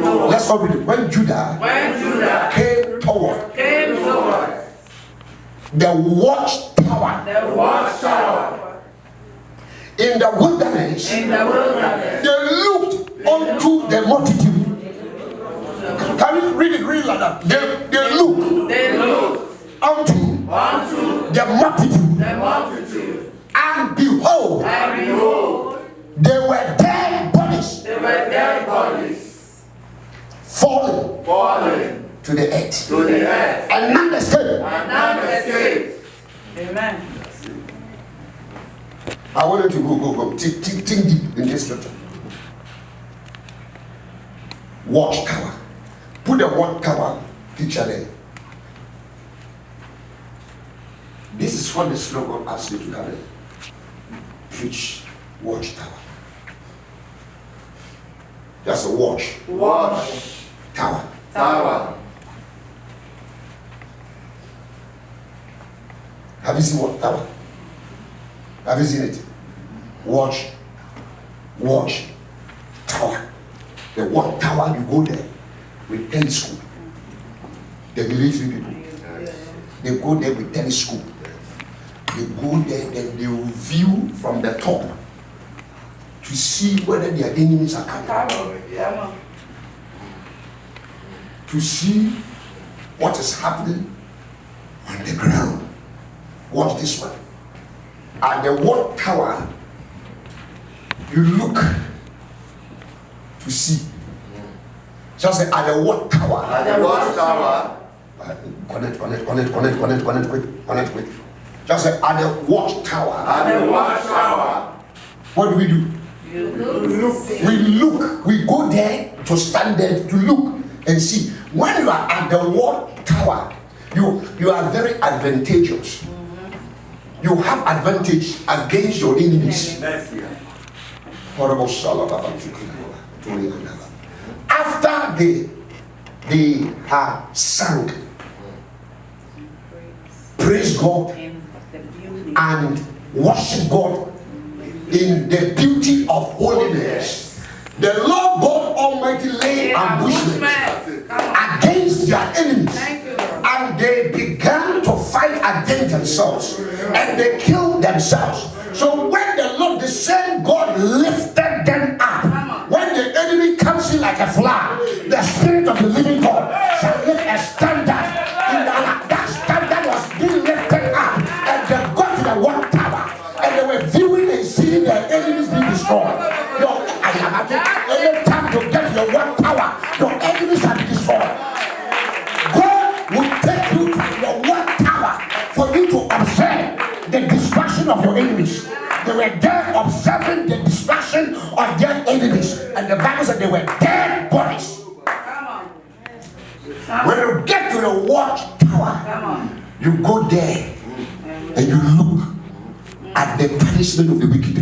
Let's all read it. When Judah came toward the watchtower in the wilderness, they looked unto the multitude. Can you read it really like that? They looked unto the multitude, and behold, they were dead bodies, falling to the earth, and none escaped. Amen. I want you to go. Think deep in this scripture. Watchtower. Put the watchtower picture there. This is what the slogan asks you to come in. Preach watchtower. That's a watch. Tower. Have you seen what tower? Have you seen it? Watch tower. The watch tower, you go there with telescope. The military people, they go there with telescope. They go there and they will view from the top to see whether their enemies are coming. To see what is happening on the ground. Watch this one. At the watch tower, you look to see. Just say at the watch tower. Connect quick. Just say at the watch tower. What do? We look. We go there to stand there to look and see. When you are at the watch tower, you are very advantageous. You have advantage against your enemies. After they have sung, praise God and worship God in the beauty of holiness, the Lord God Almighty lay ambushments against their enemies, and they began to fight against themselves, and they killed themselves. So when the Lord, the same God, lifted them up, when the enemy comes in like a flood, the Spirit of the living God shall lift a standard. That standard was being lifted up, and they got to the watch tower, and they were viewing and seeing their enemies being destroyed. Anytime you get to the watch tower, your enemies have been destroyed. God will take you to your watch tower for you to observe the destruction of your enemies. They were there observing the destruction of their enemies, and the Bible said they were dead bodies. When you get to the watch tower, you go there and you look at the punishment of the wicked.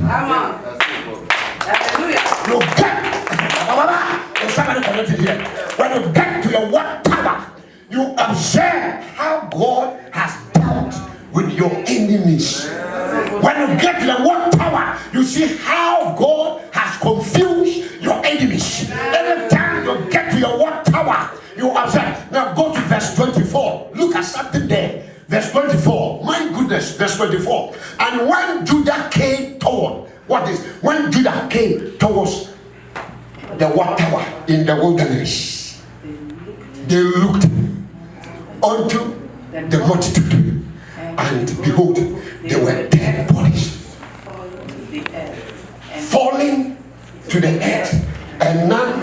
You get somebody connected here. When you get to your watch tower, you observe how God has dealt with your enemies. When you get to the watch tower, you see how God has confused your enemies. Every time you get to your watch tower, you observe. Now go to verse 24. Look at something there. Verse 24. My goodness, verse 24. And when Judah came toward, what is? When Judah came towards the watch tower in the wilderness, they looked unto the multitude, and behold, they were dead bodies, falling to the earth, and none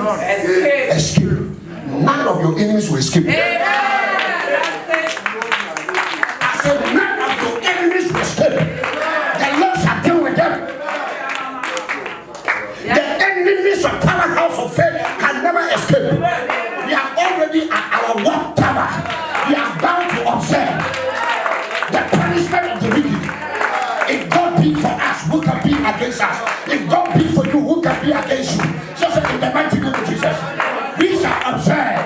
escaped. None of your enemies will escape. I said, none of your enemies will escape. The Lord shall deal with them. The enemies of Powerhouse of Faith can never escape. We are already at our watch tower. We are bound to observe the punishment of the wicked. If God be for us, who can be against us? If God be for you, who can be against you? Just in the mighty name of Jesus, we shall observe.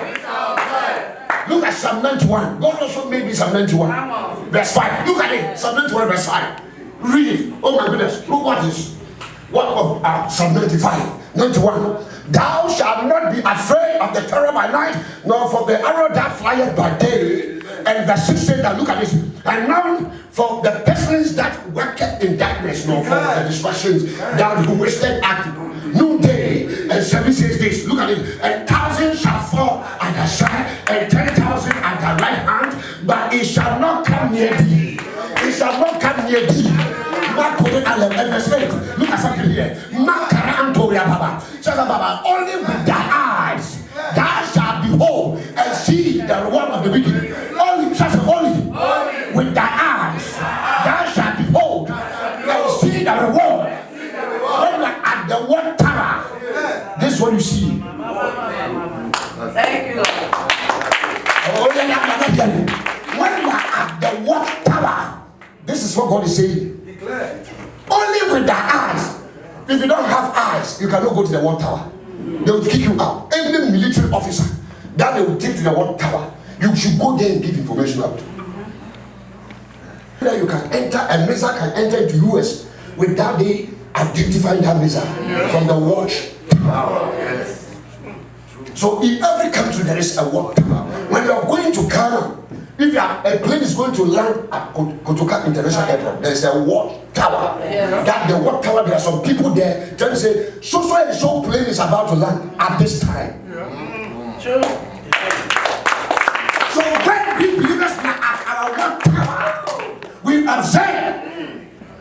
Look at Psalm 91. God also made me Psalm 91. Verse 5. Look at it. Psalm 91 verse 5. Read it. Oh my goodness. Look what is. What of Psalm 95. 91. Thou shalt not be afraid of the terror by night, nor for the arrow that flieth by day. And verse 6 says that, look at this. And now for the pestilence that worketh in darkness, nor for the destructions that be wasted at noonday. And 7 says this, look at it. And 1,000 shall fall at thy side, and 10,000 at thy right hand, but it shall not come near thee. It shall not come near thee. Look at something here. Only with thy eyes thou shalt behold and see the reward of the wicked. Only with thy eyes thou shalt behold and see the reward. When you are at the one tower, this is what you see. Thank you, Lord. When you are at the one tower, this is what God is saying. Only with the eyes. If you don't have eyes, you cannot go to the water tower. They will kick you out. Every military officer that they will take to the water tower, you should go there and give information out. That you can enter, a missile can enter into US without they identifying that missile from the watch tower. So in every country there is a water tower. When you are going to Ghana, if a plane is going to land at Kotoka International Airport, there is a watch tower. That the watch tower, there are some people there trying to say, so and so plane is about to land at this time. True. So when we believers are at our watch tower, we observe.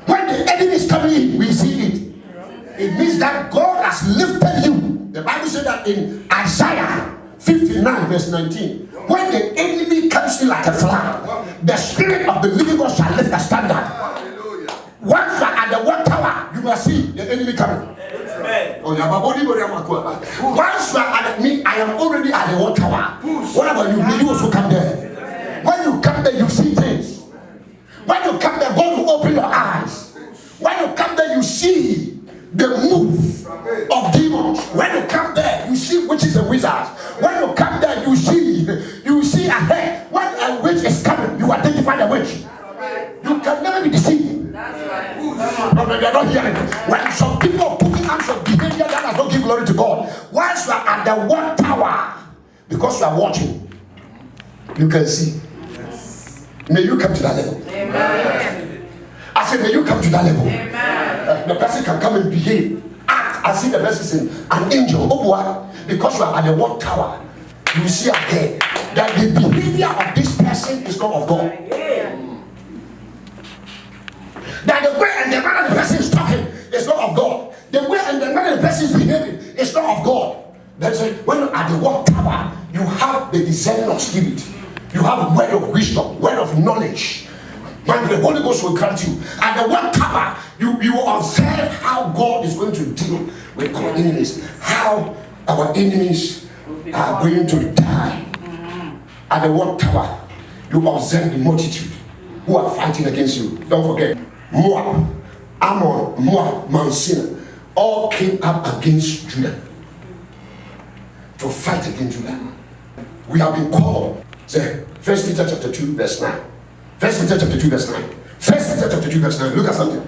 When the enemy is coming in, we see it. It means that God has lifted you. The Bible said that in Isaiah 59 verse 19. When the enemy comes in like a flood, the spirit of the living God shall lift the standard. Once you are at the water tower, you must see the enemy coming. Once you are at me, I am already at the water tower. What about you? May you also come there. When you come there, you see things. When you come there, God will open your eyes. When you come there, you see the move of demons. When you come there, you see witches and wizards. When you come there, you see ahead. When a witch is coming, you identify the witch. You can never be deceived. No, you are not hearing. When some people are putting out some behavior that does not give glory to God, once you are at the one tower, because you are watching, you can see. May you come to that level. Amen. I said, may you come to that level. Amen. The person can come and behave, act as if the person is an angel. Because you are at the one tower, you see ahead that the behavior of this person is not of God. That the way and the manner the person is talking is not of God. The way and the manner the person is behaving is not of God. That's why when you're at the one tower, you have the discerning of spirit. You have a word of wisdom, word of knowledge. When the Holy Ghost will grant you. At the one tower, you will observe how God is going to deal with our enemies. How our enemies are going to die. At the one tower, you observe the multitude who are fighting against you. Don't forget, Moab, Ammon, Moab, Mount Sinai, all came up against Judah to fight against Judah. We have been called. Say, 1 Peter chapter 2 verse 9. 1 Peter chapter 2 verse 9. 1 Peter chapter 2 verse 9. Look at something.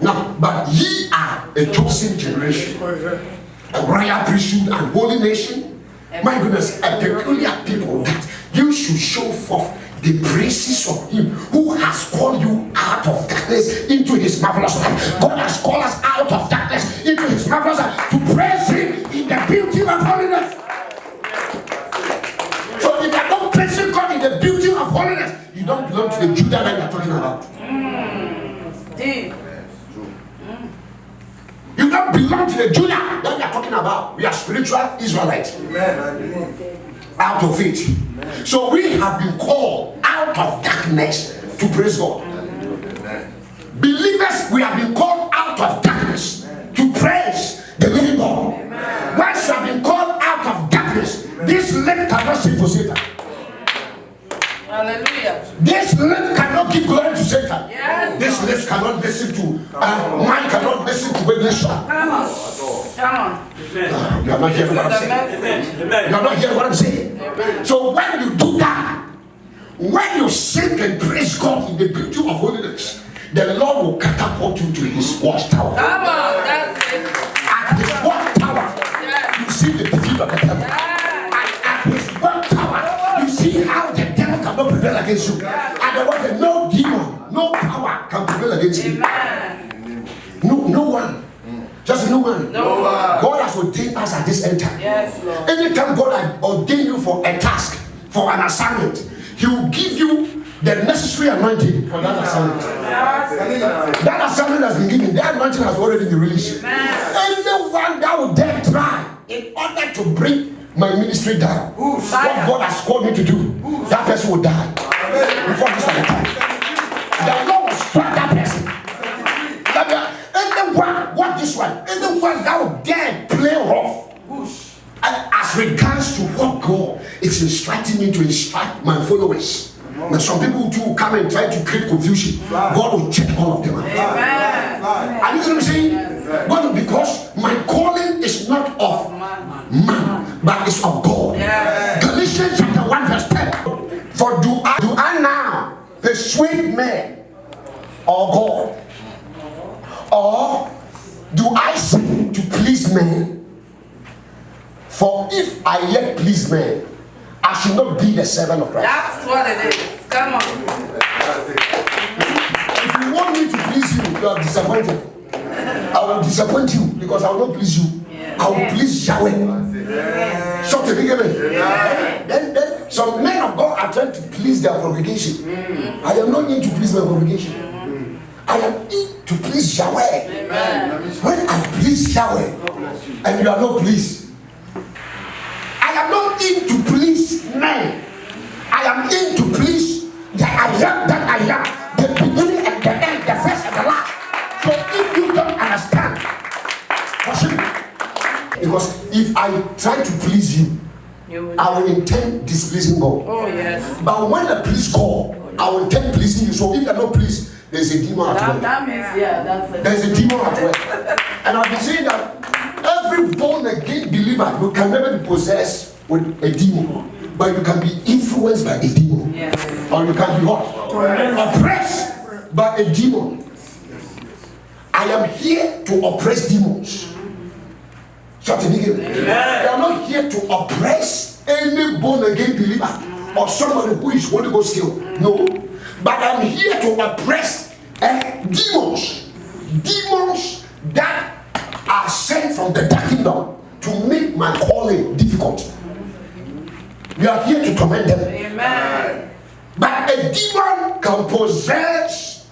Now, but ye are a chosen generation, a royal priesthood and holy nation. My goodness, a peculiar people, that you should show forth the praises of him who has called you out of darkness into his marvelous light. God has called us out of darkness into his marvelous light to praise him in the beauty of holiness. So if you are not praising God in the beauty of holiness, you don't belong to the Judah that you are talking about. You don't belong to the Judah that you are talking about. We are spiritual Israelites. Out of it. So we have been called out of darkness to praise God. Believers, we have been called out of darkness to praise the living God. Once you have been called out of darkness, this light cannot save for Satan. Hallelujah. This light cannot give glory to Satan. Yes. This light cannot listen to man cannot listen to revelation. Come on. Come on. You are not hearing what I'm saying. You are not hearing what I'm saying. So when you do that, when you sing and praise God in the beauty of holiness, the Lord will catapult you to his watchtower. Come on. That's it. At his watchtower, you see the believer. prevail against you. And the word, no demon, no power can prevail against you. Amen. No one. Just no one. No one. God has ordained us at this end time. Yes, Lord. Anytime God has ordained you for a task, for an assignment, He will give you the necessary anointing for that assignment. That assignment has been given. That anointing has already been released. Anyone that will dare try in order to bring my ministry down, what God has called me to do, that person will die before this time. The Lord will strike that person. Anyone, what this one? Anyone that will dare play rough as regards to what God is instructing me to instruct my followers. Now some people too come and try to create confusion. God will check all of them. Amen. Are you know what I'm saying? God, because my calling is not of man, but it's of God. Galatians chapter 1 verse 10. For do I now persuade men or God? Or do I seek to please men? For if I yet please men, I should not be the servant of Christ. That's what it is. Come on. If you want me to please you, you are disappointed. I will disappoint you because I will not please you. I will please Yahweh. Shut the big amen. Then some men of God are trying to please their congregation. I am not in to please my congregation. I am in to please Yahweh. When I please Yahweh and you are not pleased, I am not in to please men. I am in to please the I am that I am, the beginning and the end, the first and the last. So if you don't understand, because if I try to please you, I will intend displeasing God. Oh, yes. But when I please God, I will intend pleasing you. So if you are not pleased, there's a demon at work. That means, that's it. There's a demon at work. And I've been saying that every born again believer, you can never be possessed with a demon, but you can be influenced by a demon. Yes. Or you can be what? Oppressed by a demon. I am here to oppress demons. Shut the beginning. I am not here to oppress any born again believer or somebody who is Holy Ghost filled. No. But I'm here to oppress demons. Demons that are sent from the dark kingdom to make my calling difficult. We are here to torment them. Amen. But a demon can possess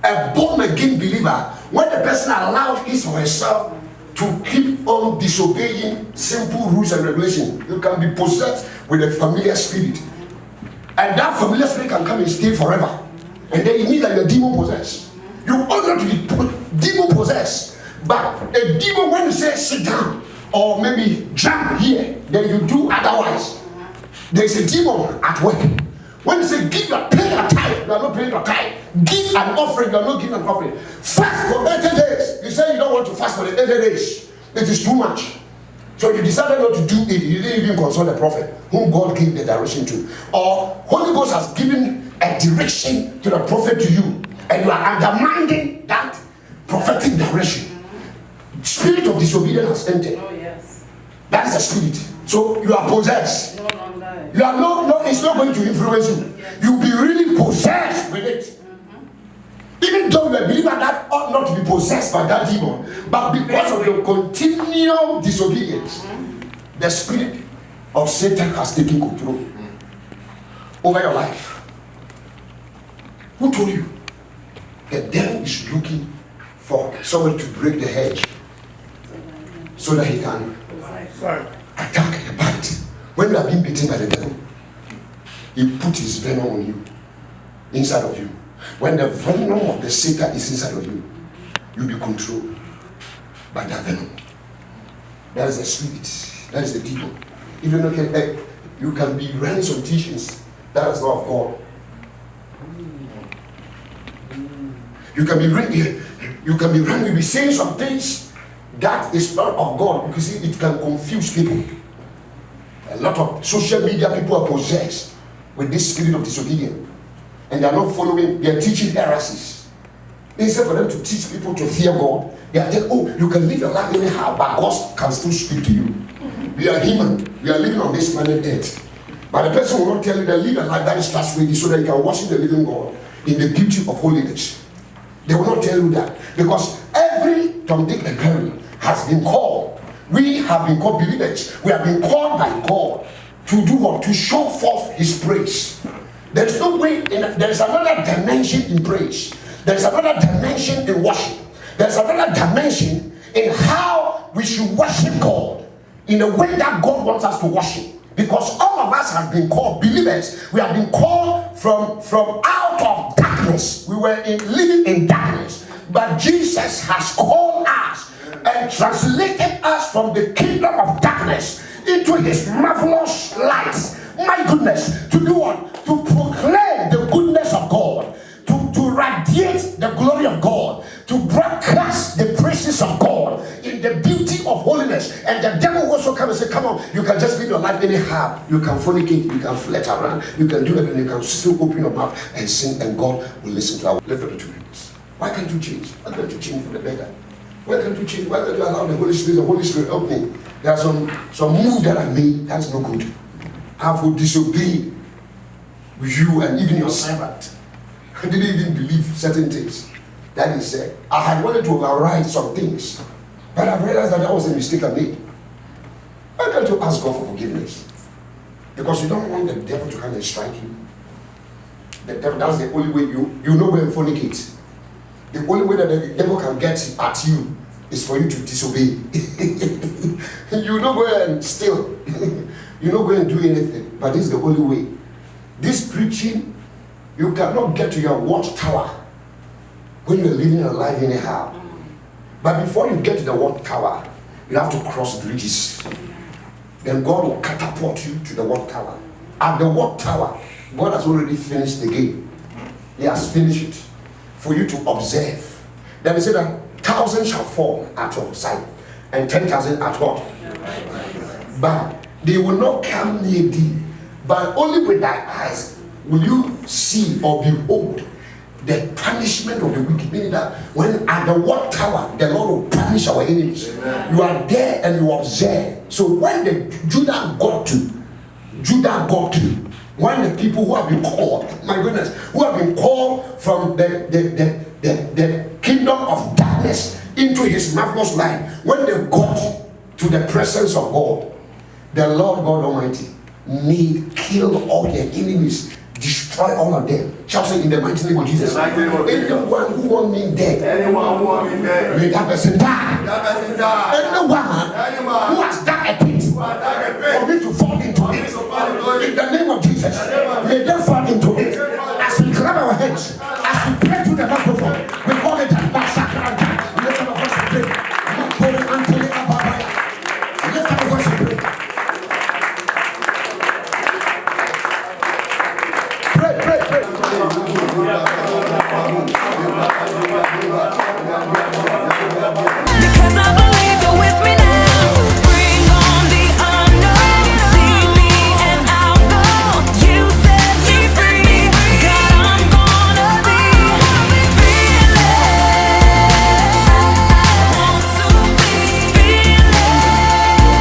a born again believer when the person allows his or herself to keep on disobeying simple rules and regulations. You can be possessed with a familiar spirit, and that familiar spirit can come and stay forever, and then it means that you're demon possessed. You ought not to be demon possessed, but a demon, when you say sit down or maybe jump here, then you do otherwise. There is a demon at work. When you say pay your tithe, you are not paying your tithe. Give an offering, you are not giving an offering. Fast for 80 days. You say you don't want to fast for the 80 days. It is too much. So you decided not to do it. You didn't even consult the prophet whom God gave the direction to. Or Holy Ghost has given a direction to the prophet to you, and you are undermining that prophetic direction. Spirit of disobedience has entered. Oh, yes. That is the spirit. So you are possessed. No longer. You are no, it's not going to influence you. You'll be really possessed with it. Even though you are a believer that ought not to be possessed by that demon, but because of your continual disobedience, the spirit of Satan has taken control over your life. Who told you? The devil is looking for somebody to break the hedge so that he can attack a bite. When you are being beaten by the devil, he put his venom on you, inside of you. When the venom of the Satan is inside of you, you'll be controlled by that venom. That is the spirit. That is the demon. If you're not careful, you can be running some teachings that is not of God. You can be running. You'll be saying some things that is not of God, because it can confuse people. A lot of social media people are possessed with this spirit of disobedience, and they are not following. They are teaching heresies. Instead for them to teach people to fear God, they are telling, oh, you can live your life anyhow, but God can still speak to you. We are human. We are living on this planet Earth. But the person will not tell you that live a life that is trustworthy so that you can worship the living God in the beauty of holiness. They will not tell you that. Because every Tom, Dick, and Harry has been called. We have been called believers. We have been called by God to do what? To show forth His praise. There is no way, there is another dimension in praise. There is another dimension in worship. There is another dimension in how we should worship God in the way that God wants us to worship. Because all of us have been called believers. We have been called from out of darkness. We were living in darkness. But Jesus has called us and translated us from the kingdom of darkness into His marvelous light. My goodness, to do what? To proclaim the goodness of God, to radiate the glory of God, to broadcast the praises of God in the beauty of holiness. And the devil will also come and say, come on, you can just live your life anyhow. You can fornicate, you can flirt around, you can do everything, you can still open your mouth and sing, and God will listen to our lift up the 2 minutes. Why can't you change? Why can't you change for the better? Why can't you change? Why can't you allow the Holy Spirit help me? There are some move that I made that is no good. I will disobey you and even your servant. I didn't even believe certain things that he said. I had wanted to override some things, but I realized that was a mistake I made. Why can't you ask God for forgiveness? Because you don't want the devil to come and strike you. The devil, that's the only way you know where to fornicate. The only way that the devil can get at you is for you to disobey. You don't go and steal. You don't go and do anything. But this is the only way. This preaching, you cannot get to your watchtower when you're living your life anyhow. But before you get to the watchtower, you have to cross bridges. Then God will catapult you to the watchtower. At the watchtower, God has already finished the game. He has finished it for you to observe. Then he said that 1,000 shall fall at your side and 10,000 at what? But they will not come near thee. But only with thy eyes will you see or behold the punishment of the wicked. Meaning that when at the watchtower, the Lord will punish our enemies. Amen. You are there and you observe. So when the Judah got to, when the people who have been called, my goodness, who have been called from the kingdom of darkness into His marvelous light, when they got to the presence of God, the Lord God Almighty may kill all their enemies, destroy all of them. Shall say in the mighty name of Jesus. Anyone who wants me dead, may that person die. Anyone who has done a